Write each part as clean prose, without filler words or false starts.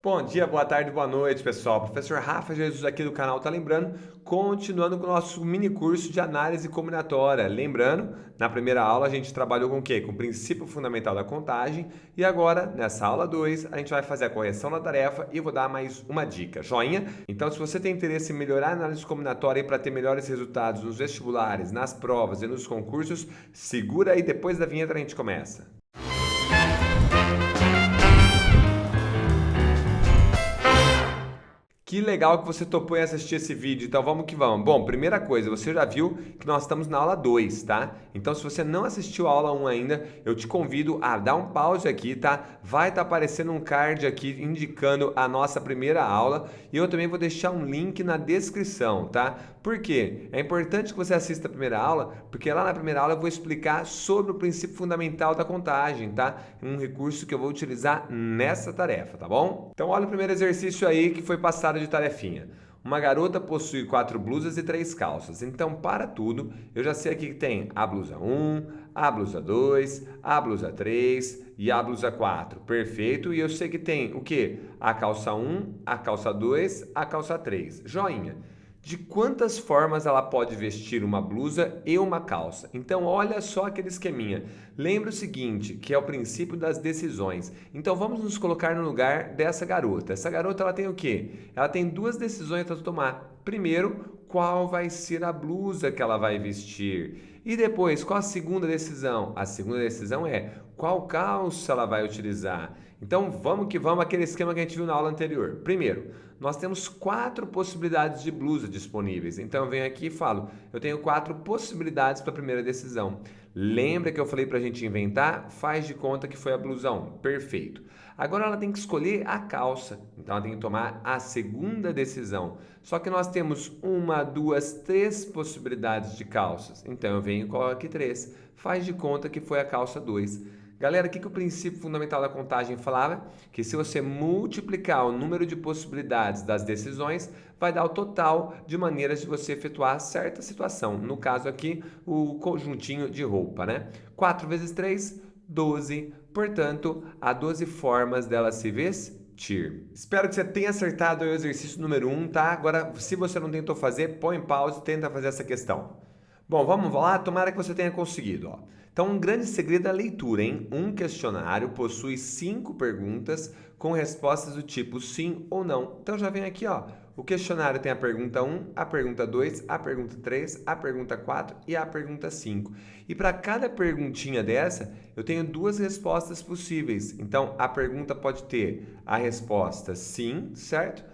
Bom dia, boa tarde, boa noite, pessoal. Professor Rafa Jesus aqui do canal tá lembrando, continuando com o nosso mini curso de análise combinatória. Lembrando, na primeira aula a gente trabalhou com o quê? Com o princípio fundamental da contagem e agora, nessa aula 2, a gente vai fazer a correção da tarefa e eu vou dar mais uma dica. Joinha? Então, se você tem interesse em melhorar a análise combinatória para ter melhores resultados nos vestibulares, nas provas e nos concursos, segura aí, depois da vinheta a gente começa. Que legal que você topou em assistir esse vídeo, então vamos que vamos. Bom, primeira coisa, você já viu que nós estamos na aula 2, tá? Então se você não assistiu a aula 1 ainda, eu te convido a dar um pause aqui, tá? Vai estar aparecendo um card aqui indicando a nossa primeira aula e eu também vou deixar um link na descrição, tá? Por quê? É importante que você assista a primeira aula, porque lá na primeira aula eu vou explicar sobre o princípio fundamental da contagem, tá? Um recurso que eu vou utilizar nessa tarefa, tá bom? Então olha o primeiro exercício aí que foi passado de tarefinha. Uma garota possui 4 blusas e 3 calças. Então, para tudo, eu já sei aqui que tem a blusa 1, a blusa 2, a blusa 3 e a blusa 4. Perfeito. E eu sei que tem o quê? A calça 1, a calça 2, a calça 3. Joinha. De quantas formas ela pode vestir uma blusa e uma calça? Então, olha só aquele esqueminha. Lembra o seguinte, que é o princípio das decisões. Então, vamos nos colocar no lugar dessa garota. Essa garota, ela tem o quê? Ela tem duas decisões para tomar. Primeiro, qual vai ser a blusa que ela vai vestir? E depois, qual a segunda decisão? A segunda decisão é qual calça ela vai utilizar. Então, vamos que vamos aquele esquema que a gente viu na aula anterior. Primeiro, nós temos 4 possibilidades de blusa disponíveis. Então, eu venho aqui e falo, eu tenho 4 possibilidades para a primeira decisão. Lembra que eu falei para a gente inventar? Faz de conta que foi a blusa 1. Perfeito. Agora ela tem que escolher a calça. Então, ela tem que tomar a segunda decisão. Só que nós temos 1, 2, 3 possibilidades de calças. Então, eu venho e coloco aqui 3. Faz de conta que foi a calça 2. Galera, o que o princípio fundamental da contagem falava? Que se você multiplicar o número de possibilidades das decisões, vai dar o total de maneiras de você efetuar certa situação. No caso aqui, o conjuntinho de roupa, né? 4 vezes 3, 12. Portanto, há 12 formas dela se vestir. Espero que você tenha acertado o exercício número 1, tá? Agora, se você não tentou fazer, põe em pausa e tenta fazer essa questão. Bom, vamos lá, tomara que você tenha conseguido, ó. Então, um grande segredo é a leitura, hein? Um questionário possui 5 perguntas com respostas do tipo sim ou não. Então, já vem aqui, ó. O questionário tem a pergunta 1, a pergunta 2, a pergunta 3, a pergunta 4 e a pergunta 5. E para cada perguntinha dessa, eu tenho 2 respostas possíveis. Então, a pergunta pode ter a resposta sim, certo?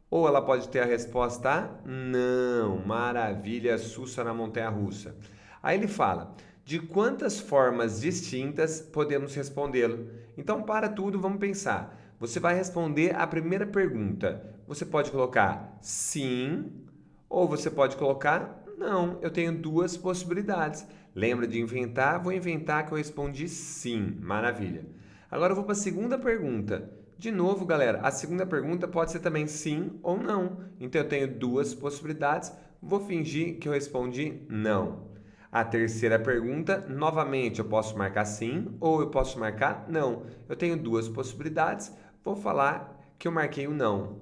Ou ela pode ter a resposta não. Maravilha, sussa na montanha-russa. Aí ele fala, de quantas formas distintas podemos respondê-lo? Então, para tudo, vamos pensar. Você vai responder a primeira pergunta. Você pode colocar sim, ou você pode colocar não. Eu tenho 2 possibilidades. Lembra de inventar? Vou inventar que eu respondi sim. Maravilha. Agora eu vou para a segunda pergunta. De novo, galera, a segunda pergunta pode ser também sim ou não. Então eu tenho 2 possibilidades. Vou fingir que eu respondi não. A terceira pergunta, novamente, eu posso marcar sim ou eu posso marcar não. Eu tenho 2 possibilidades, vou falar que eu marquei o não.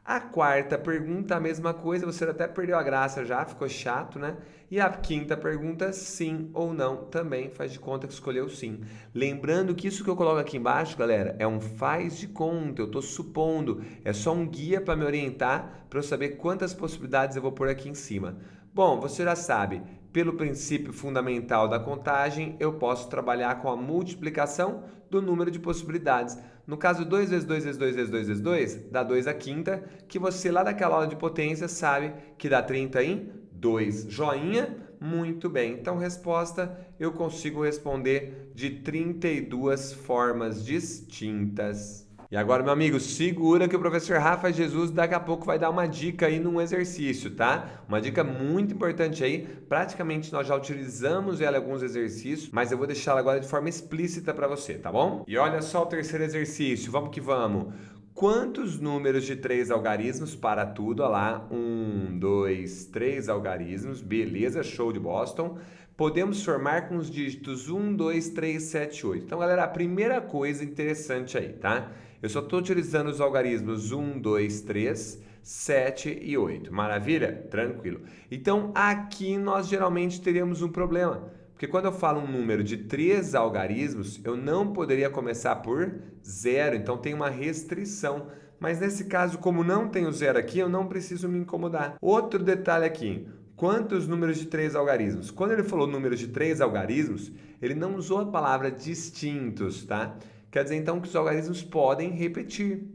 A quarta pergunta, a mesma coisa, você até perdeu a graça já, ficou chato, né? E a quinta pergunta, sim ou não, também faz de conta que escolheu sim. Lembrando que isso que eu coloco aqui embaixo, galera, é um faz de conta, eu estou supondo, é só um guia para me orientar, para eu saber quantas possibilidades eu vou pôr aqui em cima. Bom, você já sabe, pelo princípio fundamental da contagem, eu posso trabalhar com a multiplicação do número de possibilidades. No caso, 2 vezes 2 vezes 2 vezes 2 vezes 2 dá 2 à quinta, que você lá daquela aula de potência sabe que dá 30 em 2. Joinha? Muito bem. Então, resposta, eu consigo responder de 32 formas distintas. E agora, meu amigo, segura que o professor Rafa Jesus daqui a pouco vai dar uma dica aí num exercício, tá? Uma dica muito importante aí. Praticamente nós já utilizamos ela em alguns exercícios, mas eu vou deixá-la agora de forma explícita para você, tá bom? E olha só o terceiro exercício, vamos que vamos. Quantos números de 3 algarismos para tudo? Olha lá, 1, 2, 3 algarismos, beleza, show de Boston. Podemos formar com os dígitos 1, 2, 3, 7, 8. Então, galera, a primeira coisa interessante aí, tá? Eu só estou utilizando os algarismos 1, 2, 3, 7 e 8. Maravilha? Tranquilo. Então, aqui nós geralmente teríamos um problema. Porque quando eu falo um número de 3 algarismos, eu não poderia começar por 0. Então, tem uma restrição. Mas nesse caso, como não tem o 0 aqui, eu não preciso me incomodar. Outro detalhe aqui. Quantos números de 3 algarismos? Quando ele falou números de 3 algarismos, ele não usou a palavra distintos, tá? Quer dizer, então, que os algarismos podem repetir.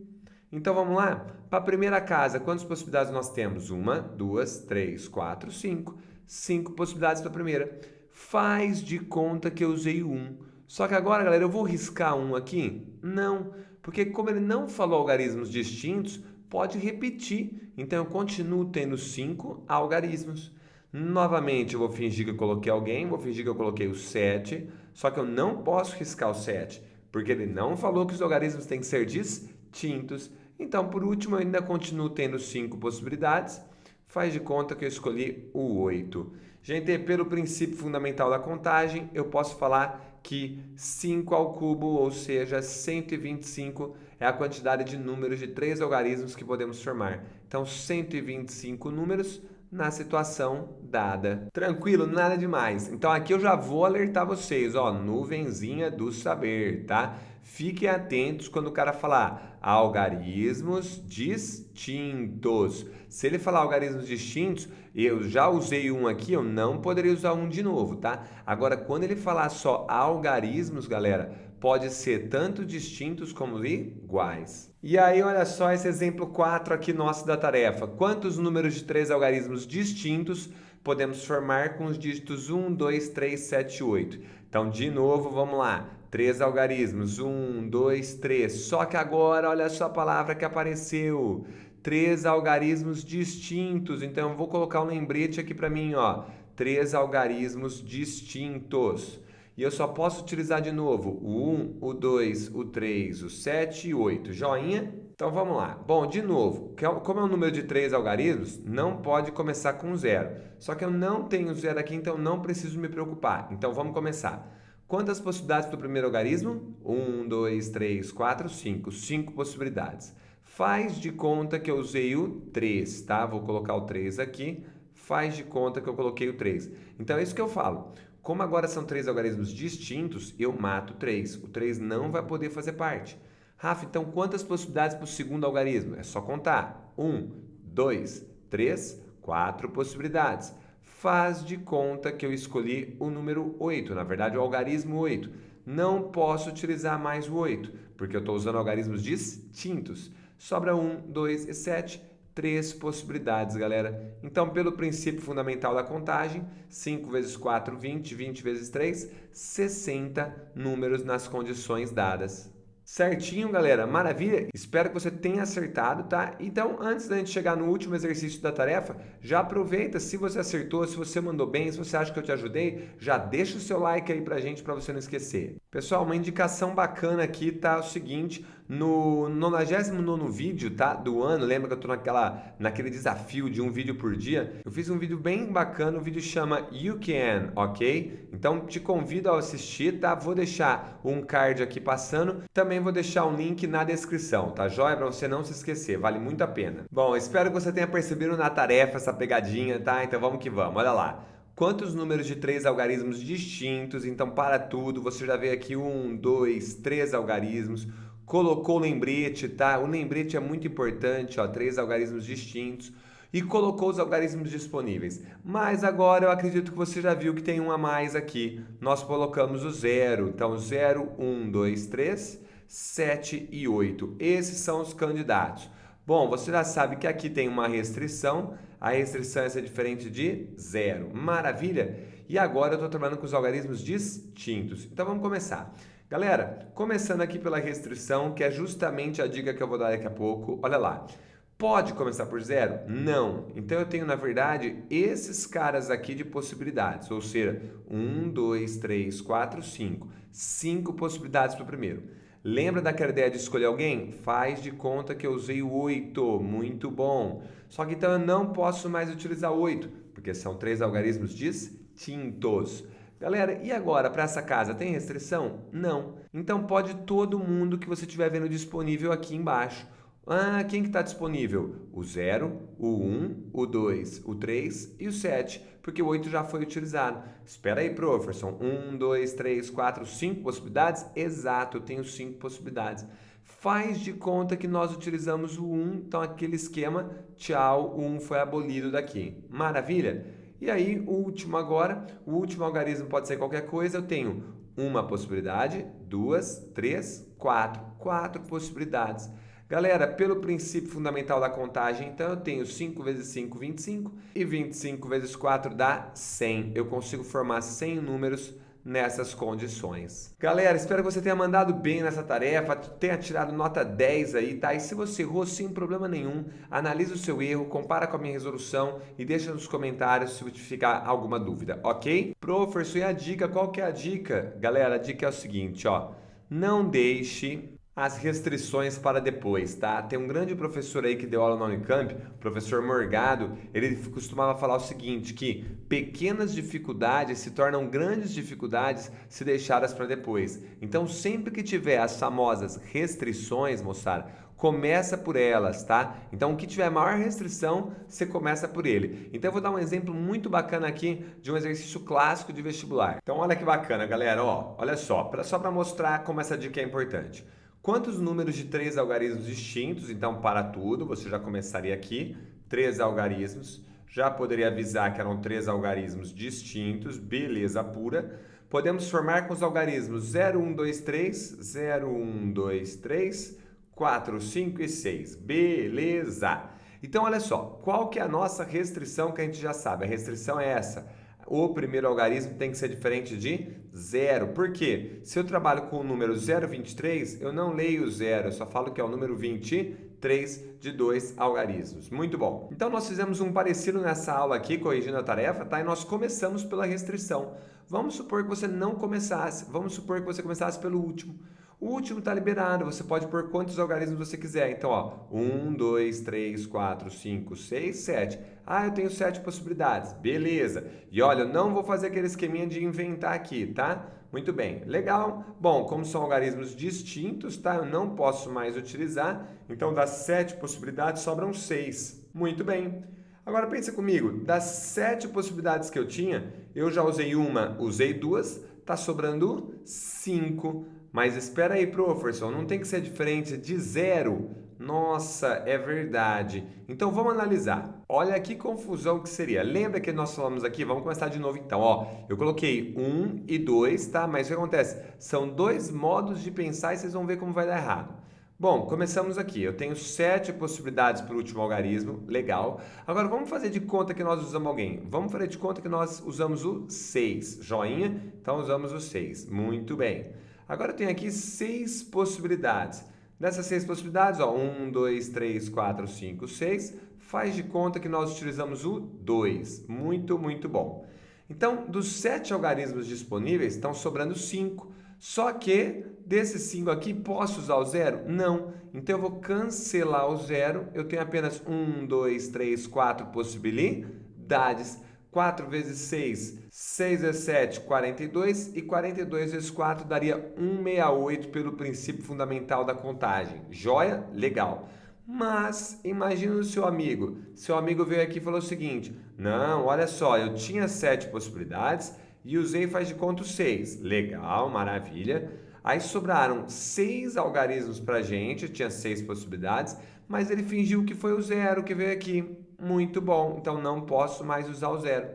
Então, vamos lá? Para a primeira casa, quantas possibilidades nós temos? 1, 2, 3, 4, 5. 5 possibilidades para a primeira. Faz de conta que eu usei o 1. Só que agora, galera, eu vou riscar 1 aqui? Não, porque como ele não falou algarismos distintos, pode repetir. Então, eu continuo tendo 5 algarismos. Novamente, eu vou fingir que eu coloquei alguém, vou fingir que eu coloquei o 7, só que eu não posso riscar o 7, porque ele não falou que os algarismos têm que ser distintos. Então, por último, eu ainda continuo tendo 5 possibilidades. Faz de conta que eu escolhi o 8. Gente, pelo princípio fundamental da contagem, eu posso falar que 5 ao cubo, ou seja, 125, é a quantidade de números de 3 algarismos que podemos formar. Então, 125 números na situação dada. Tranquilo? Nada demais. Então, aqui eu já vou alertar vocês, ó, nuvenzinha do saber, tá? Fiquem atentos quando o cara falar algarismos distintos. Se ele falar algarismos distintos, eu já usei um aqui, eu não poderia usar um de novo, tá? Agora, quando ele falar só algarismos, galera, pode ser tanto distintos como iguais. E aí, olha só esse exemplo 4 aqui nosso da tarefa. Quantos números de 3 algarismos distintos podemos formar com os dígitos 1, 2, 3, 7 e 8? Então, de novo, vamos lá. 3 algarismos, 1, 2, 3. Só que agora, olha só a palavra que apareceu. 3 algarismos distintos. Então, eu vou colocar um lembrete aqui para mim, ó. 3 algarismos distintos. E eu só posso utilizar de novo o 1, o 2, o 3, o 7 e o 8. Joinha? Então vamos lá. Bom, de novo, como é um número de 3 algarismos, não pode começar com 0. Só que eu não tenho 0 aqui, então não preciso me preocupar. Então vamos começar. Quantas possibilidades para o primeiro algarismo? 1, 2, 3, 4, 5. 5 possibilidades. Faz de conta que eu usei o 3, tá? Vou colocar o 3 aqui. Faz de conta que eu coloquei o 3. Então é isso que eu falo. Como agora são 3 algarismos distintos, eu mato 3. O 3 não vai poder fazer parte. Rafa, então quantas possibilidades para o segundo algarismo? É só contar. 1, 2, 3, 4 possibilidades. Faz de conta que eu escolhi o número 8, na verdade o algarismo 8. Não posso utilizar mais o 8, porque eu estou usando algarismos distintos. Sobra 1, 2 e 7. 3 possibilidades, galera. Então, pelo princípio fundamental da contagem, 5 vezes 4, 20, 20 vezes 3, 60 números nas condições dadas. Certinho, galera? Maravilha? Espero que você tenha acertado, tá? Então, antes da gente chegar no último exercício da tarefa, já aproveita, se você acertou, se você mandou bem, se você acha que eu te ajudei, já deixa o seu like aí pra gente, pra você não esquecer. Pessoal, uma indicação bacana aqui, tá? É o seguinte, no 99º vídeo, tá? Do ano, lembra que eu tô naquele desafio de um vídeo por dia? Eu fiz um vídeo bem bacana, o vídeo chama You Can, ok? Então, te convido a assistir, tá? Vou deixar um card aqui passando, também vou deixar um link na descrição, tá joia? Para você não se esquecer, vale muito a pena. Bom, espero que você tenha percebido na tarefa essa pegadinha, tá? Então vamos que vamos, olha lá. Quantos números de 3 algarismos distintos? Então, para tudo, você já vê aqui 1, 2, 3 algarismos, colocou o lembrete, tá? O lembrete é muito importante, ó, 3 algarismos distintos. E colocou os algarismos disponíveis. Mas agora eu acredito que você já viu que tem um a mais aqui. Nós colocamos o 0. Então, 0, 1, 2, 3, 7 e 8. Esses são os candidatos. Bom, você já sabe que aqui tem uma restrição. A restrição é ser diferente de 0. Maravilha? E agora eu estou trabalhando com os algarismos distintos. Então, vamos começar. Galera, começando aqui pela restrição, que é justamente a dica que eu vou dar daqui a pouco. Olha lá. Pode começar por 0? Não. Então, eu tenho, na verdade, esses caras aqui de possibilidades. Ou seja, 1, 2, 3, 4, 5. 5 possibilidades para o primeiro. Lembra daquela ideia de escolher alguém? Faz de conta que eu usei o 8. Muito bom. Só que então eu não posso mais utilizar 8, porque são 3 algarismos distintos. Galera, e agora para essa casa tem restrição? Não. Então pode todo mundo que você estiver vendo disponível aqui embaixo. Ah, quem que está disponível? O 0, o 1, o 2, o 3 e o 7, porque o 8 já foi utilizado. Espera aí, Professorson. 1, 2, 3, 4, 5 possibilidades? Exato, eu tenho 5 possibilidades. Faz de conta que nós utilizamos o 1, então aquele esquema, tchau, o 1 foi abolido daqui. Maravilha? E aí, o último agora, o último algarismo pode ser qualquer coisa, eu tenho uma possibilidade, duas, três, quatro. Quatro possibilidades. Galera, pelo princípio fundamental da contagem, então eu tenho 5 vezes 5, 25, e 25 vezes 4 dá 100. Eu consigo formar 100 números nessas condições. Galera, espero que você tenha mandado bem nessa tarefa, tenha tirado nota 10 aí, tá? E se você errou, sem problema nenhum, analisa o seu erro, compara com a minha resolução e deixa nos comentários se ficar alguma dúvida, ok? Professor, e a dica? Qual que é a dica? Galera, a dica é o seguinte, ó. Não deixe as restrições para depois, tá? Tem um grande professor aí que deu aula na Unicamp, o professor Morgado, ele costumava falar o seguinte, que pequenas dificuldades se tornam grandes dificuldades se deixadas para depois. Então, sempre que tiver as famosas restrições, moçada, começa por elas, tá? Então, o que tiver maior restrição, você começa por ele. Então, eu vou dar um exemplo muito bacana aqui de um exercício clássico de vestibular. Então, olha que bacana, galera, ó, olha só para mostrar como essa dica é importante. Quantos números de 3 algarismos distintos? Então, para tudo, você já começaria aqui. 3 algarismos. Já poderia avisar que eram 3 algarismos distintos. Beleza pura. Podemos formar com os algarismos 0, 1, 2, 3, 0, 1, 2, 3, 4, 5 e 6. Beleza! Então, olha só. Qual que é a nossa restrição que a gente já sabe? A restrição é essa. O primeiro algarismo tem que ser diferente de 0. Por quê? Se eu trabalho com o número 0,23, eu não leio o 0, eu só falo que é o número 23 de 2 algarismos. Muito bom. Então, nós fizemos um parecido nessa aula aqui, corrigindo a tarefa, tá? E nós começamos pela restrição. Vamos supor que você não começasse. Vamos supor que você começasse pelo último. O último está liberado, você pode pôr quantos algarismos você quiser. Então, ó, 1, 2, 3, 4, 5, 6, 7. Ah, eu tenho 7 possibilidades. Beleza. E olha, eu não vou fazer aquele esqueminha de inventar aqui, tá? Muito bem. Legal. Bom, como são algarismos distintos, tá? Eu não posso mais utilizar. Então, das 7 possibilidades, sobram 6. Muito bem. Agora, pensa comigo. Das 7 possibilidades que eu tinha, eu já usei uma, usei duas, tá sobrando 5. Mas espera aí, professor, não tem que ser diferente de 0? Nossa, é verdade. Então vamos analisar. Olha que confusão que seria. Lembra que nós falamos aqui? Vamos começar de novo então. Ó, eu coloquei 1 e 2, tá? Mas o que acontece? São dois modos de pensar e vocês vão ver como vai dar errado. Bom, começamos aqui. Eu tenho 7 possibilidades para o último algarismo. Legal. Agora vamos fazer de conta que nós usamos alguém. Vamos fazer de conta que nós usamos o 6. Joinha? Então usamos o 6. Muito bem. Agora eu tenho aqui 6 possibilidades. Dessas 6 possibilidades, ó, 1, 2, 3, 4, 5, 6, faz de conta que nós utilizamos o 2. Muito, muito bom. Então, dos 7 algarismos disponíveis, estão sobrando 5. Só que, desses 5 aqui, posso usar o 0? Não. Então, eu vou cancelar o 0. Eu tenho apenas 1, 2, 3, 4 possibilidades. 4 vezes 6, 6 vezes 7, 42, e 42 vezes 4 daria 168 pelo princípio fundamental da contagem. Joia? Legal. Mas, imagina o seu amigo. Seu amigo veio aqui e falou o seguinte, não, olha só, eu tinha 7 possibilidades e usei faz de conta 6. Legal, maravilha. Aí sobraram 6 algarismos pra gente, tinha 6 possibilidades, mas ele fingiu que foi o 0 que veio aqui. Muito bom, então não posso mais usar o 0.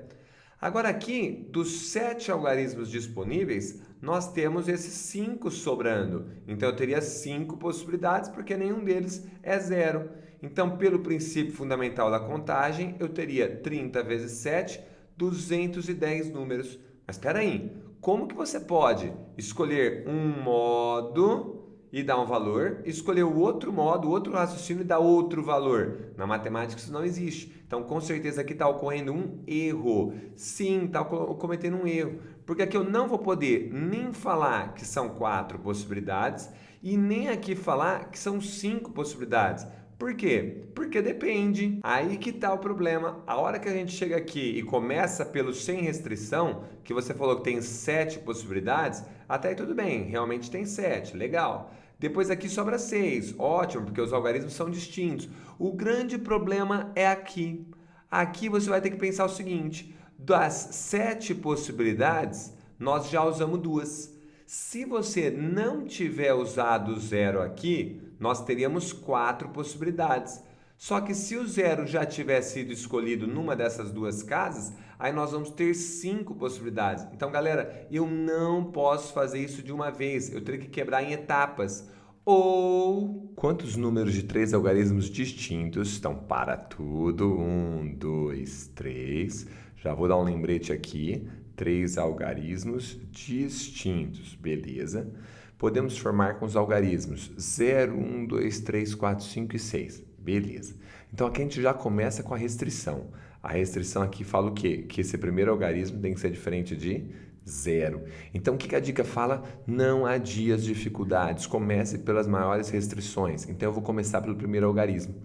Agora aqui, dos 7 algarismos disponíveis, nós temos esses 5 sobrando. Então eu teria 5 possibilidades, porque nenhum deles é 0. Então, pelo princípio fundamental da contagem, eu teria 30 vezes 7, 210 números. Mas espera aí, como que você pode escolher um modo e dar um valor, escolher o outro modo, o outro raciocínio e dar outro valor? Na matemática isso não existe. Então, com certeza aqui está ocorrendo um erro. Sim, está cometendo um erro. Porque aqui eu não vou poder nem falar que são 4 possibilidades e nem aqui falar que são 5 possibilidades. Por quê? Porque depende. Aí que tá o problema. A hora que a gente chega aqui e começa pelo sem restrição, que você falou que tem 7 possibilidades, até aí tudo bem, realmente tem 7, legal. Depois aqui sobra 6, ótimo, porque os algarismos são distintos. O grande problema é aqui. Aqui você vai ter que pensar o seguinte, das 7 possibilidades, nós já usamos 2. Se você não tiver usado o 0 aqui, nós teríamos 4 possibilidades. Só que se o 0 já tiver sido escolhido numa dessas 2 casas, aí nós vamos ter 5 possibilidades. Então, galera, eu não posso fazer isso de uma vez, eu teria que quebrar em etapas. Ou quantos números de 3 algarismos distintos? Então, para tudo. 1, 2, 3. Já vou dar um lembrete aqui. 3 algarismos distintos. Beleza. Podemos formar com os algarismos 0, 1, 2, 3, 4, 5 e 6. Beleza. Então aqui a gente já começa com a restrição. A restrição aqui fala o quê? Que esse primeiro algarismo tem que ser diferente de 0. Então o que a dica fala? Não adie as dificuldades. Comece pelas maiores restrições. Então eu vou começar pelo primeiro algarismo.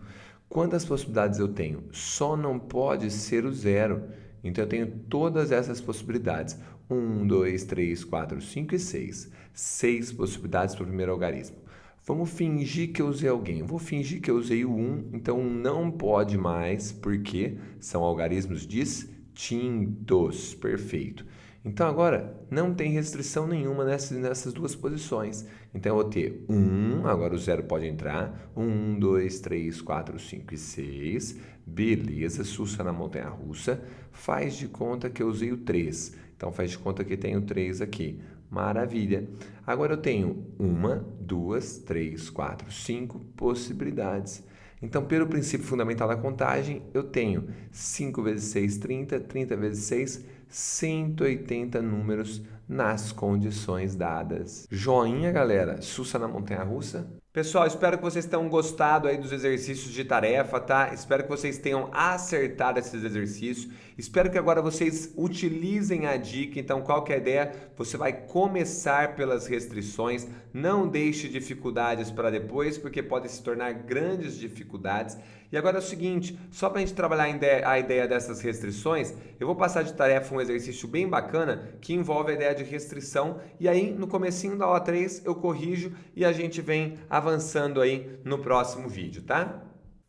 Quantas possibilidades eu tenho? Só não pode ser o 0. Então eu tenho todas essas possibilidades. 1, 2, 3, 4, 5 e 6. 6 possibilidades para o primeiro algarismo. Vamos fingir que eu usei alguém. Eu vou fingir que eu usei o 1, então não pode mais, porque são algarismos distintos. Perfeito. Então agora não tem restrição nenhuma nessas 2 posições. Então eu vou ter 1, agora o 0 pode entrar. 1, 2, 3, 4, 5 e 6. Beleza, sussa na montanha-russa. Faz de conta que eu usei o 3. Então faz de conta que tem o 3 aqui. Maravilha. Agora eu tenho 1, 2, 3, 4, 5 possibilidades. Então, pelo princípio fundamental da contagem, eu tenho 5 vezes 6, 30, 30 vezes 6, 180 números nas condições dadas. Joinha, galera. Sussa na montanha-russa. Pessoal, espero que vocês tenham gostado aí dos exercícios de tarefa, tá? Espero que vocês tenham acertado esses exercícios. Espero que agora vocês utilizem a dica. Então, qual que é a ideia? Você vai começar pelas restrições. Não deixe dificuldades para depois, porque podem se tornar grandes dificuldades. E agora é o seguinte, só para a gente trabalhar a ideia dessas restrições, eu vou passar de tarefa um exercício bem bacana que envolve a ideia de restrição. E aí, no comecinho da aula 3, eu corrijo e a gente vem avançando aí no próximo vídeo, tá?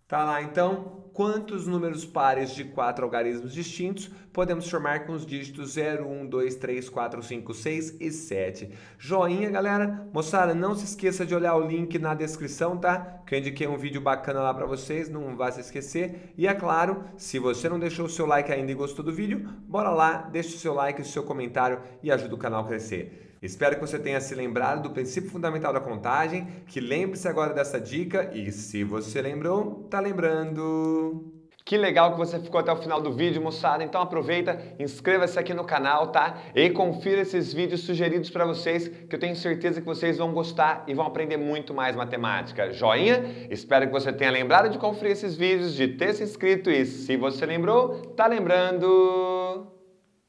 Tá lá, então. Quantos números pares de 4 algarismos distintos podemos formar com os dígitos 0, 1, 2, 3, 4, 5, 6 e 7? Joinha, galera. Moçada, não se esqueça de olhar o link na descrição, tá? Que eu indiquei um vídeo bacana lá para vocês, não vá se esquecer. E é claro, se você não deixou o seu like ainda e gostou do vídeo, bora lá, deixa o seu like, o seu comentário e ajuda o canal a crescer. Espero que você tenha se lembrado do princípio fundamental da contagem, que lembre-se agora dessa dica e se você lembrou, tá lembrando. Que legal que você ficou até o final do vídeo, moçada. Então aproveita, inscreva-se aqui no canal, tá? E confira esses vídeos sugeridos para vocês, que eu tenho certeza que vocês vão gostar e vão aprender muito mais matemática. Joinha? Espero que você tenha lembrado de conferir esses vídeos, de ter se inscrito e se você lembrou, tá lembrando.